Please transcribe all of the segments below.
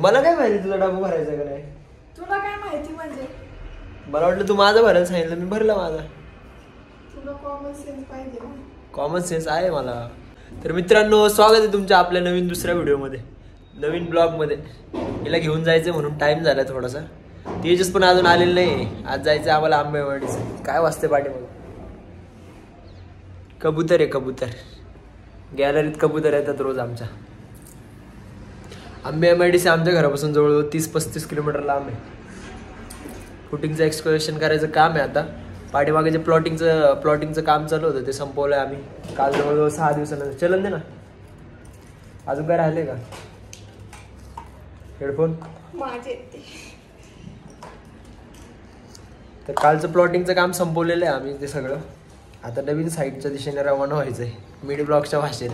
मला काय माहिती तुझा डबा भरायचा का नाही. तुला काय माहिती म्हणजे? मला वाटलं तू माझा भरायला सांगितलं, मी भरला माझा. तुला कॉमन सेन्स पाहिजे ना. कॉमन सेन्स आहे मला. तर मित्रांनो, स्वागत आहे तुमच्या आपल्या नवीन दुसऱ्या व्हिडिओमध्ये, नवीन ब्लॉगमध्ये. हिला घेऊन जायचं म्हणून टाइम झाला थोडासा. तेजस पण अजून आलेलं नाही. आज जायचं आम्हाला आंबेवाडीचं. काय वाजते पाठी मग? कबूतर आहे कबूतर. गॅलरीत कबूतर येतात रोज आमच्या. आंबेवाडीचे आमच्या घरापासून जवळजवळ 30-35 किलोमीटर लांब आहे. शूटिंगचं एक्सप्लोरेशन करायचं काम आहे आता. पाठीमागे जे प्लॉटिंगचं काम चालू होतं ते संपवलंय आम्ही काल जवळजवळ 6 दिवसानंतर. चलन दे ना. अजून काय राहिले का? हेडफोन माझे. तर कालचं प्लॉटिंगचं काम संपवलेलं आहे आम्ही ते सगळं. आता नवीन साईडच्या दिशेने रवाना व्हायचंय मिडी ब्लॉकच्या भाषेत.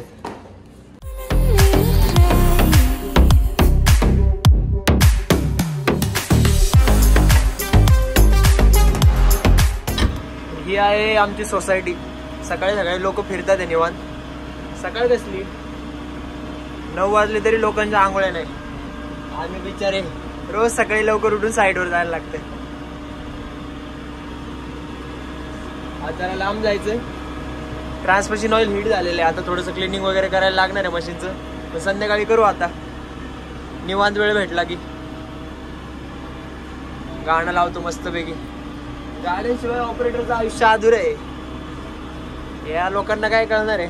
ही आहे आमची सोसायटी. सकाळी सकाळी लोक फिरतात आहे निवांत. सकाळ कसली 9 वाजले तरी लोकांच्या आंघोळ्या नाही. आम्ही बिचारे रोज सकाळी लवकर उठून साईडवर जायला लागते. आज जरा लांब जायचंय. ट्रान्समिशन ऑइल हीट झालेलं आहे. आता थोडंसं क्लिनिंग वगैरे करायला लागणार आहे मशीनचं. तर संध्याकाळी करू आता निवांत वेळ भेटला की. गाणं लावतो मस्तपैकी. गाड्यांशिवाय ऑपरेटरचं आयुष्य अधुरं आहे. या लोकांना काय कळणार आहे?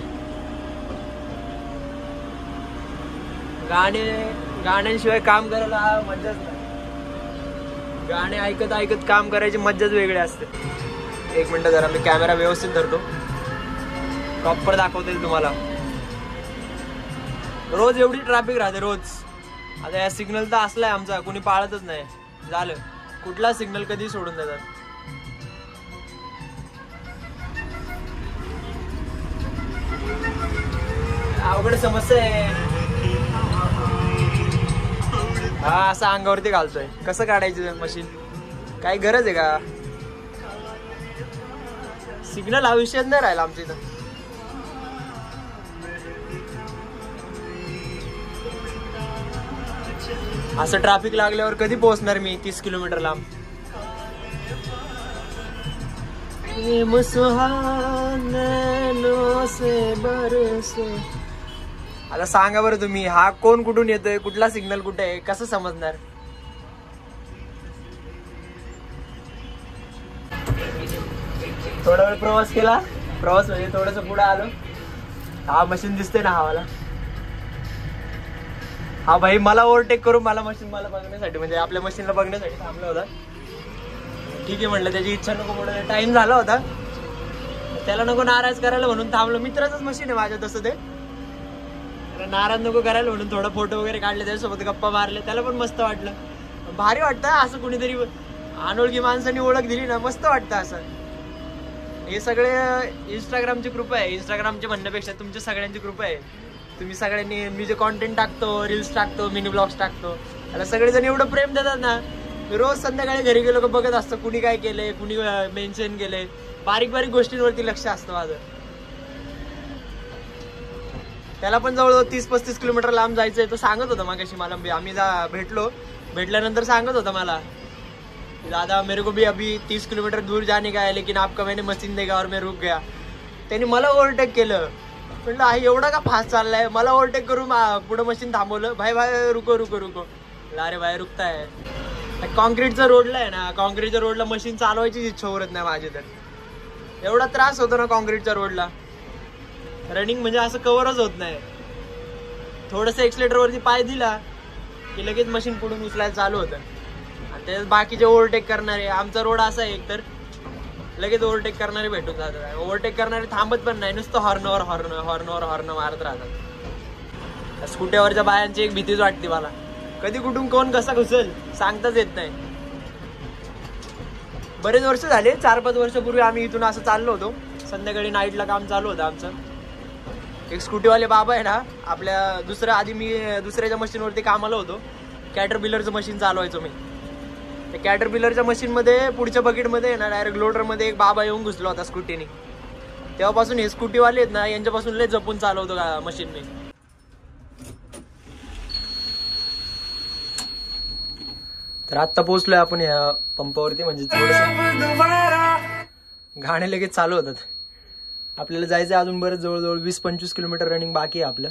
गाण्यांशिवाय काम करायला मज्जाच नाही. गाणे ऐकत ऐकत काम करायची मज्जाच वेगळी असते. एक मिनिट जरा मी कॅमेरा व्यवस्थित धरतो. प्रॉपर दाखवते तुम्हाला. रोज एवढी ट्रॅफिक राहते रोज. आता या सिग्नल तर असलाय आमचा, कुणी पाळतच नाही. झालं कुठला सिग्नल कधी सोडून देतात. अवघड समस्या आहे. हा असं अंगावरती घालतोय. कसं काढायचं मशीन? काही गरज आहे का? सिग्नल हा विषयच नाही राहिला आमच्या इथं. असं ट्रॅफिक लागल्यावर कधी पोहोचणार मी 30 किलोमीटर लांब? आता सांगा बरं तुम्ही, हा कोण कुठून येतोय, कुठला सिग्नल कुठे आहे, कसं समजणार? थोडा वेळ प्रवास केला. प्रवास म्हणजे थोडस पुढे आलो. हा मशीन दिसते ना हवाला. हा भाई मला ओव्हरटेक करून मला बघण्यासाठी, म्हणजे आपल्या मशीनला बघण्यासाठी थांबला होता. ठीक आहे म्हणलं, त्याची इच्छा नको म्हणून. टाइम झाला होता, त्याला नको नाराज करायला म्हणून थांबलो. मित्राचंच मशीन आहे माझ्या तसं ते. नाराज नको करायला म्हणून थोडा फोटो वगैरे काढले, त्याच्यासोबत गप्पा मारले. त्याला पण मस्त वाटलं. भारी वाटतं असं कुणीतरी अनोळखी माणसांनी ओळख दिली ना, मस्त वाटतं असं. हे सगळे इंस्टाग्रामची कृपा आहे. इंस्टाग्रामचे म्हणण्यापेक्षा तुमच्या सगळ्यांची कृपा आहे. तुम्ही सगळ्यांनी, मी जे कॉन्टेंट टाकतो, रील्स टाकतो, मिनी ब्लॉग्स टाकतो, त्याला सगळेजण एवढं प्रेम देतात ना. रोज संध्याकाळी घरी गेलो का बघत असतं कुणी काय केलंय, कुणी मेन्शन केलंय. बारीक बारीक गोष्टींवरती लक्ष असतं माझं. त्याला पण जवळजवळ 30-35 किलोमीटर लांब जायचंय. तो सांगत होता मागाशी मला. आम्ही भेटल्यानंतर सांगत होता मला, दादा मेरे को भी अभी 30 किलोमीटर दूर जाने का है, लेकिन आपका मैंने मशीन देखा और मैं रुक गया. त्यांनी मला ओव्हरटेक केलं. म्हटलं हा एवढा का फास्ट चाललाय? मला ओव्हरटेक करून पुढे मशीन थांबवलं. भाई रुको रुको रुको. अरे भाई रुकताय. कॉन्क्रीटच्या रोडला आहे ना, कॉन्क्रीटच्या रोडला मशीन चालवायची इच्छा होत नाही माझी. तर एवढा त्रास होतो ना कॉन्क्रीटच्या रोडला. रनिंग म्हणजे असं कव्हरच होत नाही. थोडंसं एक्सलेटरवरती पाय दिला की लगेच मशीन पुढून उचलायला चालू होतं. आणि त्याच्यात बाकीचे ओव्हरटेक करणारे, आमचा रोड असा आहे एकतर लगेच ओव्हरटेक करणारे भेटून जातात. ओव्हरटेक करणारे थांबत पण नाही, नुसतं हॉर्नवर हॉर्न मारत राहतात. स्कूट्यावरच्या बायांची एक भीतीच वाटते मला. कधी कुठून कोण कसा घुसेल सांगताच येत नाही. बरेच वर्ष झाले, 4-5 वर्षापूर्वी आम्ही इथून असं चाललो होतो. संध्याकाळी नाईटला काम चालू होतं आमचं. एक स्कूटीवाले बाबा आहे ना आपल्या, आधी मी दुसऱ्याच्या मशीनवरती कामाला होतो. कॅटरपिलरचं मशीन चालवायचो मी. त्या कॅटरपिलरच्या मशीनमध्ये पुढच्या बकेटमध्ये ना डायरेक्ट लोडरमध्ये एक बाबा येऊन घुसला होता स्कूटीने. तेव्हापासून हे स्कूटीवाले आहेत ना, यांच्यापासून लय जपून चालवतो मशीन मी. तर आत्ता पोहोचलोय आपण या पंपावरती, म्हणजे थोडंसं गाणे लगेच चालू होतात. आपल्याला जायचं अजून बरंच, जवळजवळ 20-25 किलोमीटर रनिंग बाकी आहे आपलं.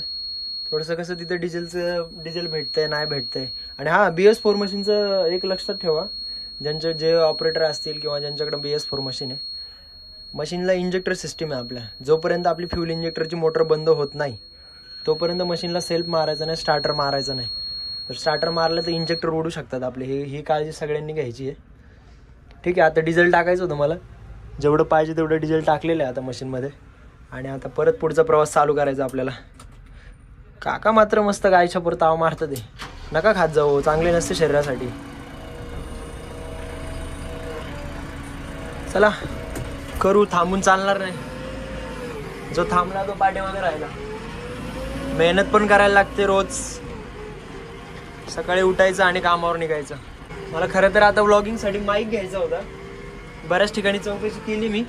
थोडंसं कसं तिथं डिझेल भेटतंय नाही भेटतंय. आणि हा BS4 मशीनचं एक लक्षात ठेवा, ज्यांचे जे ऑपरेटर असतील किंवा ज्यांच्याकडे BS4 मशीन आहे, मशीनला इंजेक्टर सिस्टीम आहे आपल्या. जोपर्यंत आपली फ्यूल इंजेक्टरची मोटर बंद होत नाही तोपर्यंत मशीनला सेल्फ मारायचं नाही, स्टार्टर मारायचं नाही. तर स्टार्टर मारलं तर इंजेक्टर ओढू शकतात आपले. ही काळजी सगळ्यांनी घ्यायची आहे. ठीक आहे, आता डिझेल टाकायचं होतं मला. जेवढं पाहिजे तेवढं डिझेल टाकलेलं आहे आता मशीनमध्ये. आणि आता परत पुढचा प्रवास चालू करायचा आपल्याला. काका मात्र मस्त गायच्या परत ताव मारतात. ते नका खात जाऊ, चांगले नसते शरीरासाठी. चला करू, थांबून चालणार नाही. जो थांबला तो पाठीमागे राहिला. मेहनत पण करायला लागते रोज. सकाळी उठायचं आणि कामावर निघायचं. मला खरं तर आता व्लॉगिंगसाठी माईक घ्यायचा होता. बऱ्याच ठिकाणी चौकशी केली मी.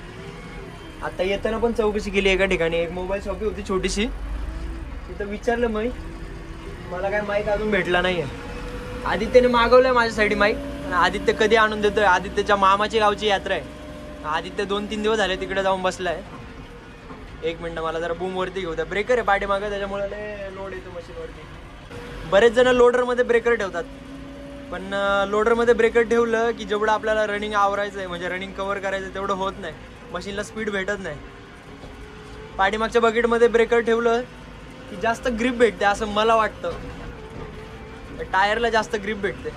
आता येताना पण चौकशी केली एका ठिकाणी. एक मोबाईल शॉपी होती छोटीशी, तिथं विचारलं मी, मला काय माईक अजून भेटला नाहीये. आदित्यने मागवलंय माझ्यासाठी माईक. आदित्य कधी आणून देतोय. आदित्यच्या मामाची गावची यात्रा आहे. आदित्य 2-3 दिवस झाले तिकडे जाऊन बसलाय. एक मिनिट, मला जरा बूम वरती घेऊ द्या. ब्रेकर आहे पाठीमागं, त्याच्यामुळे लोड येतो मशीनवरती. बरेच जण लोडरमध्ये ब्रेकर ठेवतात, पण लोडरमध्ये ब्रेकर ठेवलं की जेवढं आपल्याला रनिंग आवरायचं आहे, म्हणजे रनिंग कव्हर करायचं तेवढं होत नाही. मशीनला स्पीड भेटत नाही. पाठीमागच्या बकेटमध्ये ब्रेकर ठेवलं की जास्त ग्रिप भेटते असं मला वाटतं. टायरला जास्त ग्रिप भेटते.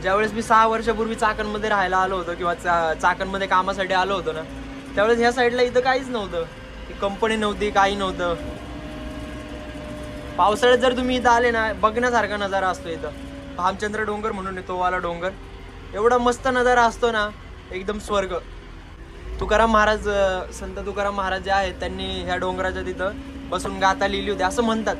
ज्यावेळेस मी 6 वर्षापूर्वी चाकणमध्ये राहायला आलो होतो किंवा चाकणमध्ये कामासाठी आलो होतो ना, त्यावेळेस ह्या साईडला इथं काहीच नव्हतं. कंपनी नव्हती, काही नव्हतं. पावसाळ्यात जर तुम्ही इथं आले ना, बघण्यासारखा नजारा असतो इथं. भामचंद्र डोंगर म्हणून तो वाला डोंगर, एवढा मस्त नजारा असतो ना, एकदम स्वर्ग. तुकाराम महाराज, संत तुकाराम महाराज जे आहेत, त्यांनी ह्या डोंगराच्या तिथं बसून गाथा लिहिली होती असं म्हणतात.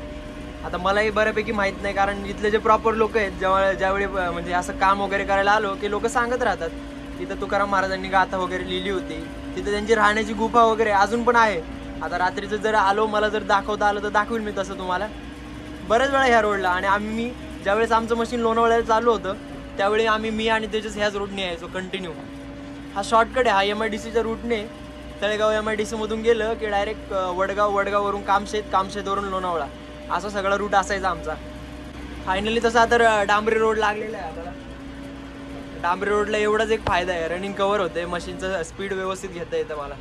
आता मलाही बऱ्यापैकी माहित नाही, कारण इथले जे प्रॉपर लोक आहेत, ज्यावेळी म्हणजे असं काम वगैरे करायला आलो की लोक सांगत राहतात तिथं तुकाराम महाराजांनी गाथा वगैरे लिहिली होती. तिथं त्यांची राहण्याची गुफा वगैरे अजून पण आहे. आता रात्रीचं जर आलो, मला जर दाखवता आलं तर दाखवेल मी तसं तुम्हाला. बऱ्याच वेळा ह्या रोडला. आणि आम्ही ज्यावेळेस आमचं मशीन लोणावळ्याला चालू होतं त्यावेळी मी आणि तेजस ह्याच रूटने यायचो कंटिन्यू. हा शॉर्टकट आहे. हा MIDCच्या रूटने तळेगाव MIDC मधून गेलं की डायरेक्ट वडगाववरून कामशेतवरून लोणावळा, असा सगळा रूट असायचा आमचा. फायनली तसा तर डांबरी रोड लागलेला आहे आम्हाला. डांबरी रोडला एवढाच एक फायदा आहे, रनिंग कव्हर होते, मशीनचं स्पीड व्यवस्थित घेता येतं मला.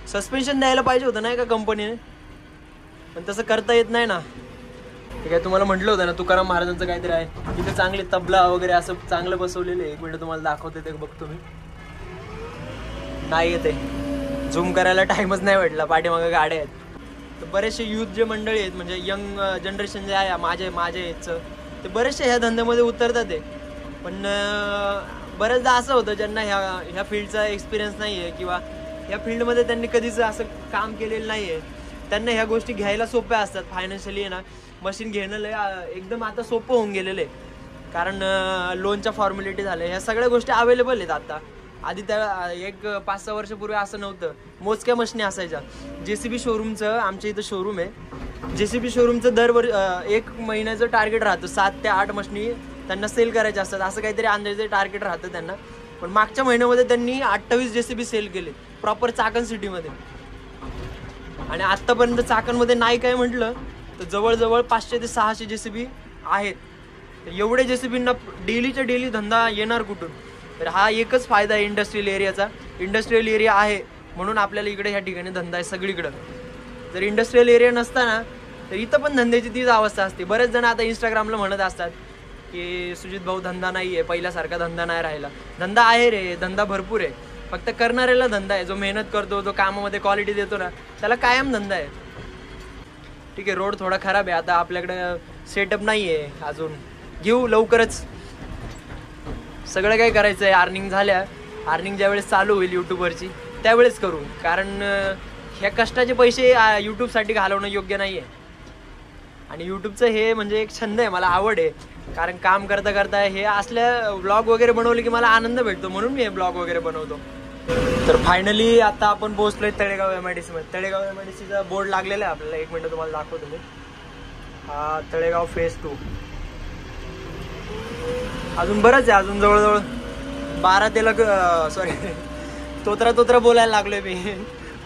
सस्पेन्शन द्यायला पाहिजे होतं नाही का कंपनीने, पण तसं करता येत नाही ना. ठीक आहे, तुम्हाला म्हटलं होतं ना तुकाराम महाराजांचं काहीतरी आहे तिथे, चांगले तबला वगैरे असं चांगलं बसवलेलं आहे. एक मिनिट तुम्हाला दाखवते ते बघतो मी. नाही येते, झूम करायला टाइमच नाही भेटला, पाठीमागं गाड्या आहेत. तर बरेचसे यूथ जे मंडळी आहेत, म्हणजे यंग जनरेशन जे आहे माझ्या एजचं, ते बरेचसे ह्या धंद्यामध्ये उतरतात आहे. पण बऱ्याचदा असं होतं ज्यांना ह्या फील्डचा एक्सपिरियन्स नाही आहे किंवा ह्या फील्डमध्ये त्यांनी कधीच असं काम केलेलं नाही आहे, त्यांना ह्या गोष्टी घ्यायला सोप्या असतात. फायनान्शियली ना मशीन घेणं एकदम आता सोपं होऊन गेलेलं आहे, कारण लोनच्या फॉर्मॅलिटी झाल्या, ह्या सगळ्या गोष्टी अवेलेबल आहेत आता. आधी त्या एक 5-6 वर्षापूर्वी असं नव्हतं. मोजक्या मशीनी असायच्या. JCB शोरूमचं आमच्या इथं शोरूम आहे. JCB शोरूमचं एक महिन्याचं टार्गेट राहतं, 7 ते 8 मशीनी त्यांना सेल करायच्या असतात, असं काहीतरी अंदाजे टार्गेट राहतं त्यांना. पण मागच्या महिन्यामध्ये त्यांनी 28 JCB सेल केले प्रॉपर चाकण सिटीमध्ये. आणि आत्तापर्यंत चाकणमध्ये नाही काय म्हटलं तर जवळजवळ 500 ते 600 JCB आहेत. एवढे JCBंना डेलीच्या डेली धंदा येणार कुठून? तर हा एकच फायदा आहे इंडस्ट्रियल एरियाचा. इंडस्ट्रियल एरिया आहे म्हणून आपल्याला इकडे ह्या ठिकाणी धंदा आहे सगळीकडं. जर इंडस्ट्रियल एरिया नसताना तर इथं पण धंद्याची तीच अवस्था असते. बरेच जण आता इंस्टाग्रामला म्हणत असतात की सुजित भाऊ धंदा नाही आहे, पहिल्यासारखा धंदा नाही राहिला. धंदा आहे रे, धंदा भरपूर आहे, फक्त करणाऱ्याला धंदा आहे. जो मेहनत करतो, जो कामामध्ये क्वालिटी देतो ना, त्याला कायम धंदा आहे. ठीक आहे, रोड थोडा खराब आहे, आता आपल्याकडे सेटअप नाही आहे अजून, घेऊ लवकरच. सगळं काय करायचं आहे, अर्निंग ज्यावेळेस चालू होईल यूट्यूबवरची त्यावेळेस करू, कारण ह्या कष्टाचे पैसे यूट्यूबसाठी घालवणं योग्य नाही आहे. आणि यूट्यूबचं हे म्हणजे एक छंद आहे, मला आवड आहे, कारण काम करता करता हे असल्या ब्लॉग वगैरे बनवले की मला आनंद भेटतो, म्हणून मी हे ब्लॉग वगैरे बनवतो. तर फायनली आता आपण पोहोचलोय तळेगाव MIDC मध्ये. तळेगाव MIDCचा बोर्ड लागलेला आहे आपल्याला. एक मिनिट तुम्हाला दाखवतो मी. हा तळेगाव फेज 2. अजून बरंच आहे, अजून जवळजवळ 12-13 तोत्रा बोलायला लागलोय मी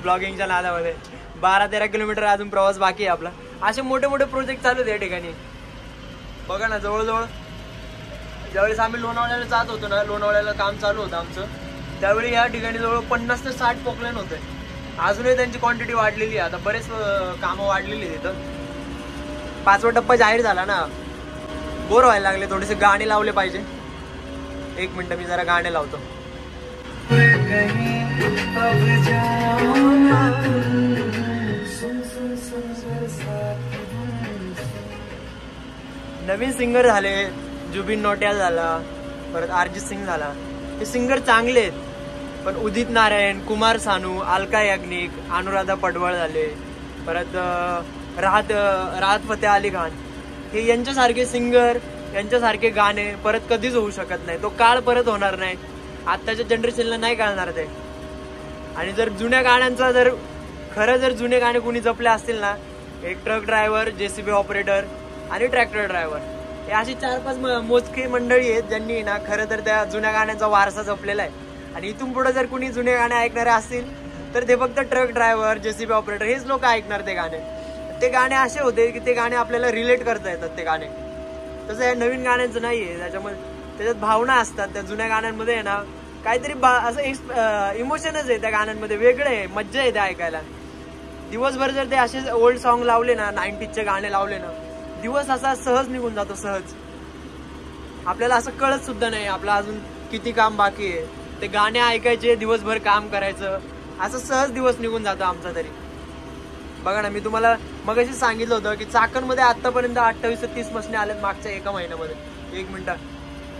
ब्लॉगिंगच्या नादामध्ये. 12-13 किलोमीटर अजून प्रवास बाकी आहे आपला. असे मोठे मोठे प्रोजेक्ट चालू आहेत या ठिकाणी. बघा ना, जवळजवळ ज्यावेळेस आम्ही लोणावळ्याला जात होतो ना, लोणावळ्याला काम चालू होतं आमचं, त्यावेळी या ठिकाणी जवळ 50 ते 60 पोकलेन होते. अजूनही त्यांची क्वांटिटी वाढलेली आहे. आता बरेच कामं वाढलेली आहेत तिथं. 5वा टप्पा जाहीर झाला ना, बोर व्हायला लागले, थोडेसे गाणे लावले पाहिजे. 1 मिनिट मी जरा गाणे लावतो. नवीन सिंगर झाले, जुबिन नौटियाल झाला, परत अरिजित सिंग झाला. हे सिंगर चांगले आहेत, पण उदित नारायण, कुमार सानू, अलका याग्निक, अनुराधा पडवळ झाले, परत राहत फतेह अली खान, हे यांच्यासारखे सिंगर, यांच्यासारखे गाणे परत कधीच होऊ शकत नाही. तो काळ परत होणार नाही. आत्ताच्या जनरेशनला नाही कळणार ते. आणि जर जुन्या गाण्यांचा जर जुने गाणे कोणी जपले असतील ना, एक ट्रक ड्रायव्हर, JCB ऑपरेटर आणि ट्रॅक्टर ड्रायव्हर, हे अशी 4-5 मोजकी मंडळी आहेत ज्यांनी ना खरं तर त्या जुन्या गाण्यांचा वारसा जपलेला आहे. आणि इथून पुढे जर कुणी जुने गाणे ऐकणारे असतील तर ते फक्त ट्रक ड्रायव्हर, JCB ऑपरेटर हेच लोक ऐकणार ते गाणे. ते गाणे असे होते की ते गाणे आपल्याला रिलेट करता येतात ते गाणे. तसं या नवीन गाण्यांचं नाहीये. त्याच्यात भावना असतात. त्या जुन्या गाण्यांमध्ये आहे ना काहीतरी असं इमोशनच आहे त्या गाण्यांमध्ये, वेगळं आहे, मज्जा आहे ते ऐकायला. दिवसभर जर ते असे ओल्ड सॉन्ग लावले ना, 90sचे गाणे लावले ना, दिवस असा सहज निघून जातो, सहज. आपल्याला असं कळत सुद्धा नाही आपलं अजून किती काम बाकी आहे. ते गाणे ऐकायचे, दिवसभर काम करायचं, असं सहज दिवस निघून जातो आमचा तरी. बघा ना, मी तुम्हाला मगाशी सांगितलं होतं की चाकणमध्ये आतापर्यंत 28 ते 30 मशीन आल्यात मागच्या 1 महिन्यामध्ये. 1 मिनिट,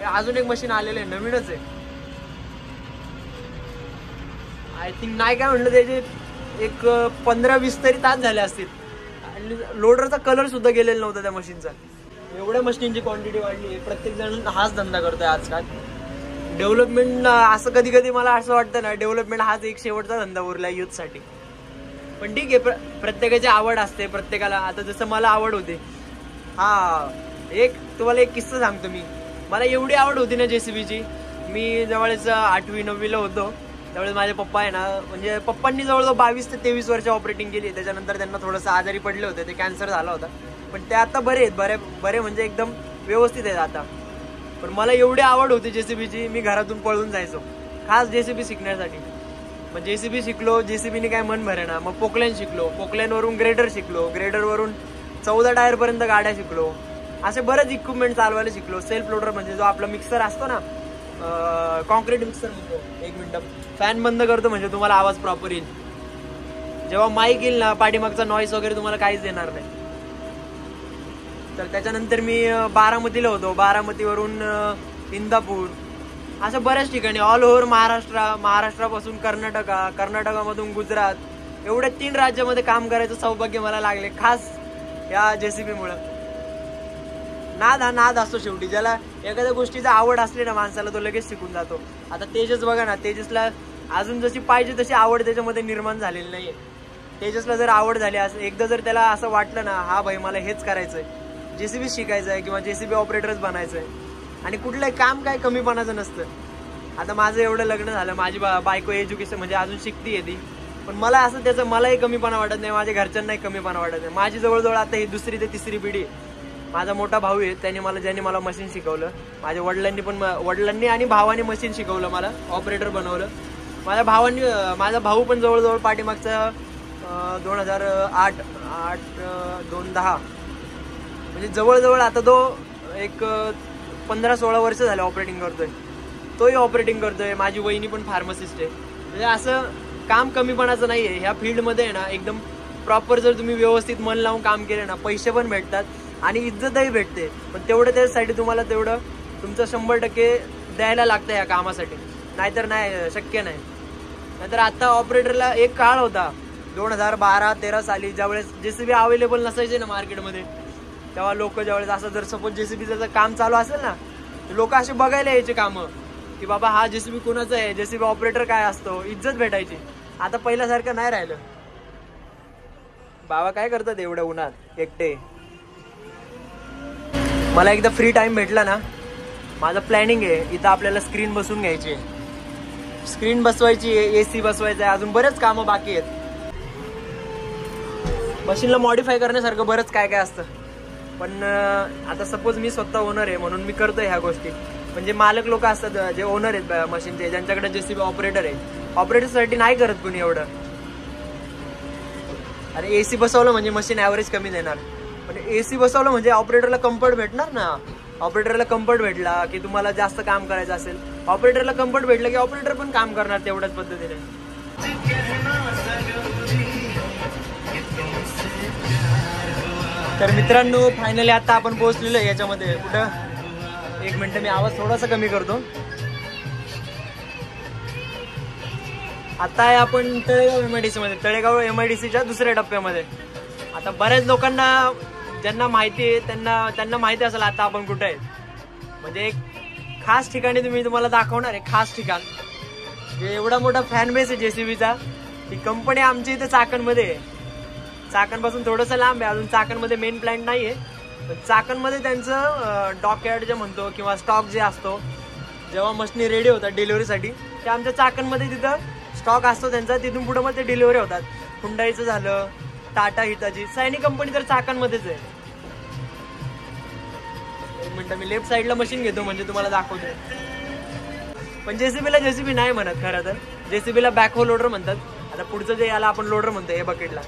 अजून एक मशीन आलेलं आहे, नवीनच आहे. आय थिंक नाही काय म्हटलं, त्याचे एक 15-20 तरी तास झाले असतील. आणि लोडरचा कलर सुद्धा गेलेला नव्हता त्या मशीनचा. एवढ्या मशीनची क्वांटिटी वाढली आहे. प्रत्येक जण हाच धंदा करतोय आजकाल. डेव्हलपमेंट असं कधी कधी मला असं वाटतं ना, डेव्हलपमेंट हाच एक शेवटचा धंदा उरला युथसाठी. पण ठीक आहे, प्रत्येकाची आवड असते प्रत्येकाला. आता जसं मला आवड होते, तुम्हाला एक किस्सा सांगतो मी. मला एवढी आवड होती ना JCBची, मी जवळच 8वी-9वीला होतो त्यावेळेस माझे पप्पा आहे ना, म्हणजे पप्पांनी जवळजवळ 22 ते 23 वर्ष ऑपरेटिंग केली. त्याच्यानंतर त्यांना थोडंसं आजारी पडले होते, ते कॅन्सर झाला होता. पण ते आता बरे आहेत, बरे म्हणजे एकदम व्यवस्थित आहेत आता. पण मला एवढी आवड होती JCBची, मी घरातून पळून जायचो खास JCB शिकण्यासाठी. मग JCB शिकलो, JCBने काय मन भरे ना. मग पोकलेन शिकलो, पोकलेनवरून ग्रेडर शिकलो, ग्रेडरवरून 14 टायरपर्यंत गाड्या शिकलो. असे बरेच इक्विपमेंट चालवायला शिकलो. सेल्फ लोडर म्हणजे जो आपला मिक्सर असतो ना, कॉन्क्रीट मिक्सर म्हणतो. 1 मिनिट, फॅन बंद करतो म्हणजे तुम्हाला आवाज प्रॉपर येईल. जेव्हा माईक येईल ना, पाठीमागचा नॉईस वगैरे तुम्हाला काहीच देणार नाही. तर त्याच्यानंतर मी बारामतीला होतो, बारामतीवरून इंदापूर, असं बऱ्याच ठिकाणी ऑल ओव्हर महाराष्ट्रापासून कर्नाटकामधून गुजरात, एवढ्या 3 राज्यामध्ये काम करायचं सौभाग्य मला लागले, खास या JCBमुळं. नाद हा नाद असतो शेवटी. ज्याला एखाद्या गोष्टीची आवड असली ना माणसाला, तो लगेच शिकून जातो. आता तेजस बघा ना, तेजसला अजून जशी पाहिजे तशी आवड त्याच्यामध्ये निर्माण झालेली नाहीये. तेजसला जर आवड झाली, एकदा जर त्याला असं वाटलं ना, हा भाई मला हेच करायचंय, JCB शिकायचं आहे किंवा JCB ऑपरेटरच बनायचंय, आणि कुठलंही काम काय कमीपणाचं नसतं. आता माझं एवढं लग्न झालं, माझी बायको एज्युकेशन म्हणजे अजून शिकतीये ती, पण मला असं त्याचं मलाही कमीपणा वाटत नाही, माझ्या घरच्यांनाही कमीपणा वाटत नाही. माझी जवळजवळ आता ही 2री ते 3री पिढी. माझा मोठा भाऊ आहे, ज्याने मला मशीन शिकवलं. माझ्या वडिलांनी आणि भावाने मशीन शिकवलं, मला ऑपरेटर बनवलं. माझा भाऊ पण जवळजवळ पाठीमागचा 2008 2010 म्हणजे जवळजवळ आता तो एक 15-16 वर्ष झाले ऑपरेटिंग करतोय. तोही ऑपरेटिंग करतोय. माझी वहिनी पण फार्मसिस्ट आहे. म्हणजे असं काम कमीपणाचं नाहीये. ह्या फील्डमध्ये आहे ना, एकदम प्रॉपर जर तुम्ही व्यवस्थित मन लावून काम केलं ना, पैसे पण भेटतात आणि इज्जतही भेटते. पण तेवढं त्यासाठी तुम्हाला तेवढं तुमचं 100% द्यायला लागतं या कामासाठी, नाहीतर नाही शक्य नाही. नाहीतर आता ऑपरेटरला एक काळ होता 2012-13 साली, ज्यावेळेस JCB अवेलेबल नसायचे ना मार्केटमध्ये, तेव्हा लोक ज्यावेळेस असं जर सपोज JCBचं काम चालू असेल ना, लोक असे बघायला यायचे कामं की बाबा हा JCB कोणाचा आहे, JCB ऑपरेटर काय असतो, इज्जत भेटायची. आता पहिल्यासारखं नाही राहिलं. बाबा काय करतात एवढ्या उन्हात एकटे. मला एकदा फ्री टाइम भेटला ना माझं प्लॅनिंग आहे इथं आपल्याला स्क्रीन बसवून घ्यायची आहे, स्क्रीन बसवायची आहे, AC बसवायचं आहे, अजून बरेच कामं बाकी आहेत. मशीनला मॉडीफाय करण्यासारखं बरंच काय काय असतं. पण आता सपोज मी स्वतः ओनर आहे म्हणून मी करतोय ह्या गोष्टी. म्हणजे मालक लोक असतात जे ओनर आहेत मशीनचे, ज्यांच्याकडे JCB ऑपरेटर आहे, ऑपरेटरसाठी नाही करत कोणी एवढं. अरे AC बसवलं म्हणजे मशीन ॲव्हरेज कमी देणार, पण AC बसवलं म्हणजे ऑपरेटरला कम्फर्ट भेटणार ना. ऑपरेटरला कम्फर्ट भेटला की तुम्हाला जास्त काम करायचं असेल, ऑपरेटरला कम्फर्ट भेटलं की ऑपरेटर पण काम करणार तेवढ्याच पद्धतीने. तर मित्रांनो फायनली आता आपण पोहोचलेलो आहे याच्यामध्ये. कुठं, एक मिनिट मी आवाज थोडासा कमी करतो. आता आहे आपण तळेगाव MIDC मध्ये, तळेगाव MIDCच्या दुसऱ्या टप्प्यामध्ये. आता बऱ्याच लोकांना ज्यांना माहिती आहे त्यांना माहिती असेल आता आपण कुठे आहे. म्हणजे एक खास ठिकाणी तुम्हाला दाखवणार आहे, खास ठिकाण जे एवढा मोठा फॅन बेस आहे JCBचा. ही कंपनी आमची इथे चाकणमध्ये आहे. चाकणपासून थोडंसं लांब आहे, अजून चाकणमध्ये मेन प्लॅन्ट नाही आहे. पण चाकणमध्ये त्यांचं डॉकयार्ड जे म्हणतो किंवा स्टॉक जे असतो, जेव्हा मशीनी रेडी होतात डिलिव्हरीसाठी, ते आमच्या चाकणमध्ये तिथं स्टॉक असतो त्यांचा. तिथून पुढे मग ते डिलिव्हरी होतात. हुंडाईचं झालं, टाटा हिटाची, सैनिक कंपनी तर चाकणमध्येच आहे. एक मिनिट मी लेफ्ट साईडला मशीन घेतो म्हणजे तुम्हाला दाखवतो. पण JCBला JCB नाही म्हणत खरं तर, JCBला बॅकहो लोडर म्हणतात. आता पुढचं जे याला आपण लोडर म्हणतो हे बकेटला.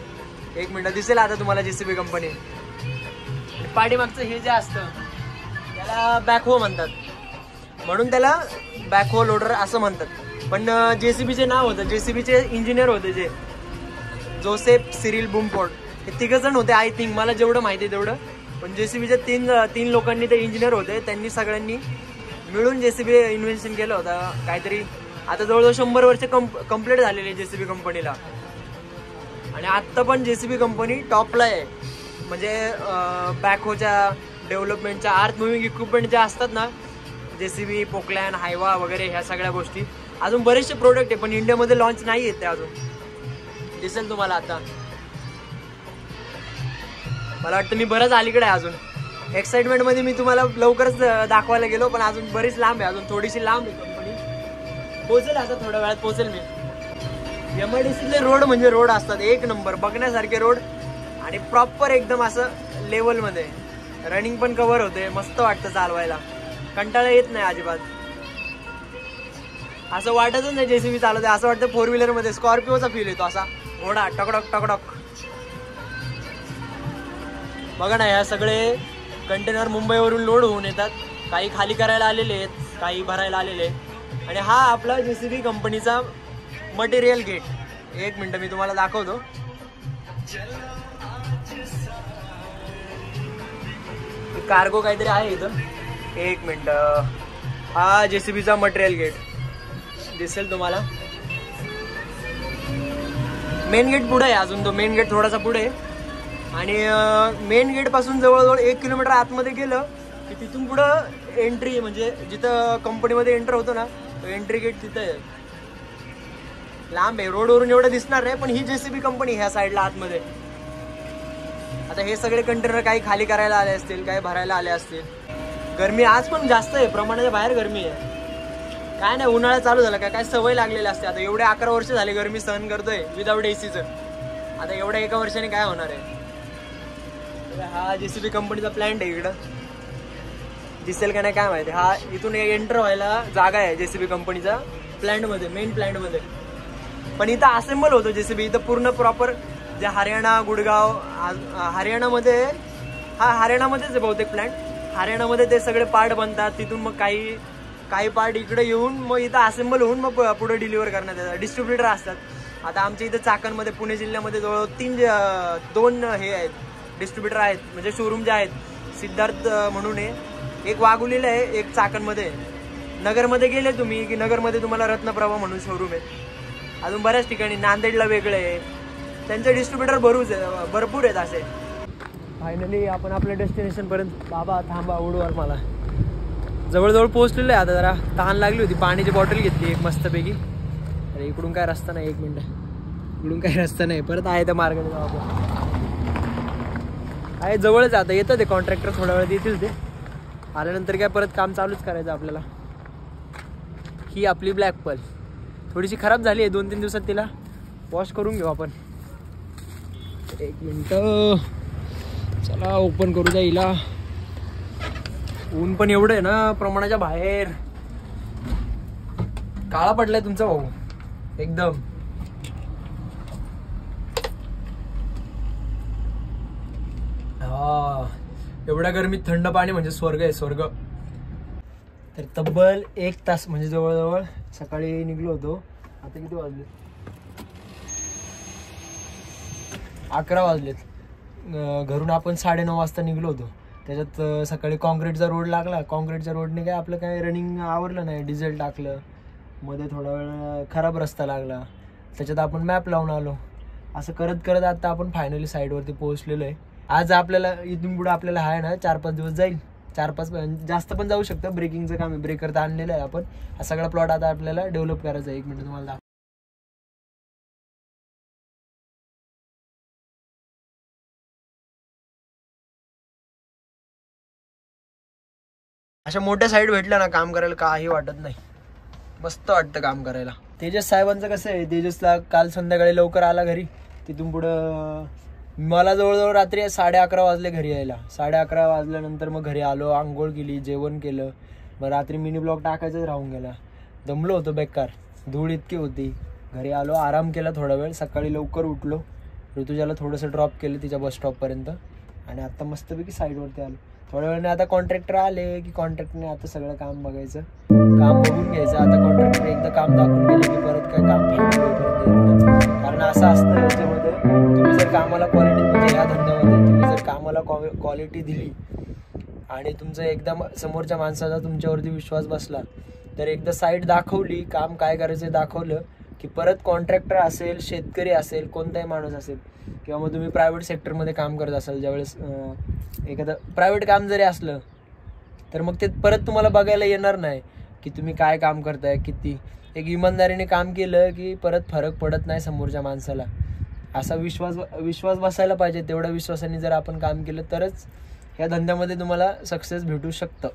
एक मिनिट दिसेल आता तुम्हाला JCB कंपनी. पाठीमागचं हे जे असतं त्याला बॅकहो म्हणतात, म्हणून त्याला बॅकहो लोडर असं म्हणतात. पण JCBचे नाव होतं, JCBचे इंजिनियर होते जे जोसेफ सिरिल बुमफोर्ड, हे 3 जण होते आय थिंक, मला जेवढं माहिती आहे तेवढं. पण JCBच्या तीन लोकांनी ते इंजिनियर होते. त्यांनी सगळ्यांनी मिळून JCB इन्व्हेन्शन केलं होतं काहीतरी. आता जवळजवळ 100 वर्ष कंप्लीट झालेली आहे JCB कंपनीला. आणि आत्ता पण JCB कंपनी टॉपला आहे. म्हणजे बॅकहोच्या डेव्हलपमेंटच्या, अर्थ मुव्हिंग इक्विपमेंट ज्या असतात ना, JCB, पोकलॅन, हायवा वगैरे ह्या सगळ्या गोष्टी, अजून बरेचसे प्रोडक्ट आहे पण इंडियामध्ये लॉन्च नाही आहेत ते अजून. दिसेल तुम्हाला आता. मला वाटतं मी बरंच अलीकडे आहे अजून. एक्साइटमेंटमध्ये मी तुम्हाला लवकरच दाखवायला गेलो, पण अजून बरीच लांब आहे, अजून थोडीशी लांब आहे कंपनी. पोहोचेल आता थोड्या वेळात पोहोचेल मी. MIDCतले रोड म्हणजे रोड असतात एक नंबर, बघण्यासारखे रोड, आणि प्रॉपर एकदम असं लेवलमध्ये. रनिंग पण कव्हर होते, मस्त वाटतं चालवायला, कंटाळा येत नाही अजिबात. असं वाटतच नाही JCB चालवते, असं वाटतं 4 व्हीलरमध्ये स्कॉर्पिओचा फील येतो, असा घोडा टकडक टकडक. बघा ना, ह्या सगळे कंटेनर मुंबईवरून लोड होऊन येतात. काही खाली करायला आलेले आहेत, काही भरायला आलेले आहेत. आणि हा आपला JCB कंपनीचा मटेरियल गेट. एक मिनिट मी तुम्हाला दाखवतो. कार्गो काहीतरी आहे इथं. एक मिनिट, हा JCBचा मटेरियल गेट दिसेल तुम्हाला. मेन गेट पुढे आहे अजून, तो मेन गेट थोडासा पुढे आहे. आणि मेन गेट पासून जवळजवळ 1 किलोमीटर आतमध्ये गेलं की तिथून पुढं एंट्री, म्हणजे जिथं कंपनीमध्ये एंटर होतो ना, तो एंट्री गेट तिथं आहे. लांब आहे, रोडवरून एवढं दिसणार नाही, पण ही JCB कंपनी ह्या साईडला आतमध्ये. आता हे सगळे कंटेनर काही खाली करायला आले असतील, काही भरायला आले असतील. गरमी आज पण जास्त आहे, प्रमाणाच्या बाहेर गरमी आहे. काय नाही, उन्हाळा चालू झाला काय सवय लागलेली असते. आता एवढे 11 वर्ष झाले गरमी सहन करतोय विदाऊट ACचं. आता एवढ्या 1 वर्षाने काय होणार आहे. हा JCB कंपनीचा प्लॅन्ट आहे इकडं, दिसेल का नाही काय माहिती. हा इथून एंटर व्हायला जागा आहे JCB कंपनीचा प्लॅन्टमध्ये, मेन प्लॅन्टमध्ये. पण इथं असेंबल होतो JCB, इथं पूर्ण प्रॉपर जे हरियाणा, गुडगाव, हरियाणामध्ये, हा हरियाणामध्येच आहे बहुतेक प्लॅन्ट. हरियाणामध्ये ते सगळे पार्ट बनतात. तिथून मग काही पार्ट इकडे येऊन मग इथं असेंबल होऊन मग पुढे डिलिव्हर करण्यात येतात. डिस्ट्रीब्युटर असतात. आता आमच्या इथं चाकणमध्ये, पुणे जिल्ह्यामध्ये जवळ 2 हे आहेत डिस्ट्रीब्युटर आहेत, म्हणजे शोरूम जे आहेत. सिद्धार्थ म्हणून आहे, एक वाघोलीला आहे, एक चाकणमध्ये. नगरमध्ये गेले तुम्ही की नगरमध्ये तुम्हाला रत्नप्रभा म्हणून शोरूम आहे. अजून बऱ्याच ठिकाणी, नांदेडला वेगळे आहे. त्यांचे डिस्ट्रीब्युटर भरपूर आहेत असे. फायनली आपण आपल्या डेस्टिनेशनपर्यंत. बाबा थांबा, उडवाल मला. जवळजवळ पोहोचलेलं आहे. आता जरा तहान लागली होती, पाण्याची बॉटल घेतली एक मस्तपैकी. अरे इकडून काय रस्ता नाही, 1 मिनिट, इकडून काय रस्ता नाही, परत आहे त्या मार्गाने जाऊ आपण. आहे जवळच. आता येतं ते कॉन्ट्रॅक्टर, थोड्या वेळात येतील ते. आल्यानंतर काय परत काम चालूच करायचं आपल्याला. ही आपली ब्लॅक पर्ल थोडीशी खराब झाली आहे, 2-3 दिवसात तिला वॉश करून घेऊ आपण. 1 मिनिट, चला ओपन करू द्या हिला. ऊन पण एवढं आहे ना प्रमाणाच्या बाहेर. काळा पडलाय तुमचा भाऊ एकदम. हा, एवढ्या गरमीत थंड पाणी म्हणजे स्वर्ग आहे, स्वर्ग. तर तब्बल 1 तास म्हणजे जवळजवळ सकाळी निघलो होतो. आता किती वाजले? 11 वाजलेत. घरून आपण 9:30 वाजता निघलो होतो. त्याच्यात सकाळी कॉन्क्रीटचा रोड लागला. कॉन्क्रीटच्या रोडने काय आपलं काय रनिंग आवरलं नाही. डिझेल टाकलं, मध्ये थोडा वेळ खराब रस्ता लागला, त्याच्यात आपण मॅप लावून आलो. असं करत करत आता आपण फायनली साईडवरती पोहोचलेलो आहे. आज आपल्याला इथून पुढे आपल्याला आहे ना 4-5 दिवस जाईल. 4-5 जास्त पण जाऊ शकतं. ब्रेकिंगचं काम आहे, ब्रेकर तर आणलेलं आहे आपण. हा सगळा प्लॉट आता आपल्याला डेव्हलप करायचा आहे. 1 मिनिट तुम्हाला दाखव. अशा मोठ्या साईड भेटल्या ना काम करायला काही वाटत नाही, मस्त वाटतं काम करायला. तेजस साहेबांचं कसं आहे, तेजसला काल संध्याकाळी लवकर आला घरी. तिथून पुढं मला जवळजवळ रात्री 11:30 वाजले घरी यायला. 11:30 वाजल्यानंतर मग घरी आलो, आंघोळ केली, जेवण केलं. मग रात्री मिनी ब्लॉग टाकायचंच राहून गेला. दमलो होतो बेकार, धूळ इतकी होती. घरी आलो, आराम केला थोडा वेळ. सकाळी लवकर उठलो, ऋतुजाला थोडंसं ड्रॉप केलं तिच्या बस स्टॉपपर्यंत आणि आता मस्तपैकी साईडवरती आलो. थोड्या वेळाने आता कॉन्ट्रॅक्टर आले की कॉन्ट्रॅक्टरने आता सगळं काम बघायचं, काम बघून घ्यायचं. आता कॉन्ट्रॅक्टर एकदा काम दाखवून गेले की परत काय काम फायनल होईपर्यंत येत नाही. कारण असं असतं याच्यामध्ये, तुम्ही जर कामाला क्वालिटी म्हणजे या धंद्यामध्ये तुम्ही जर कामाला क्वालिटी दिली आणि तुमचं एकदम समोरच्या माणसाचा तुमच्यावरती विश्वास बसला, तर एकदा साईट दाखवली, काम काय करायचं दाखवलं की परत कॉन्ट्रॅक्टर असेल, शेतकरी असेल, कोणताही माणूस असेल किंवा मग तुम्ही प्रायव्हेट सेक्टरमध्ये काम करत असाल, ज्यावेळेस एखादं प्रायव्हेट काम जरी असलं तर मग ते परत तुम्हाला बघायला येणार नाही की तुम्ही काय काम करताय, किती. एक इमानदारीने काम केलं की परत फरक पडत नाही समोरच्या माणसाला. असा विश्वास बसायला पाहिजे. तेवढ्या विश्वासाने जर आपण काम केलं तरच ह्या धंद्यामध्ये तुम्हाला सक्सेस भेटू शकतं.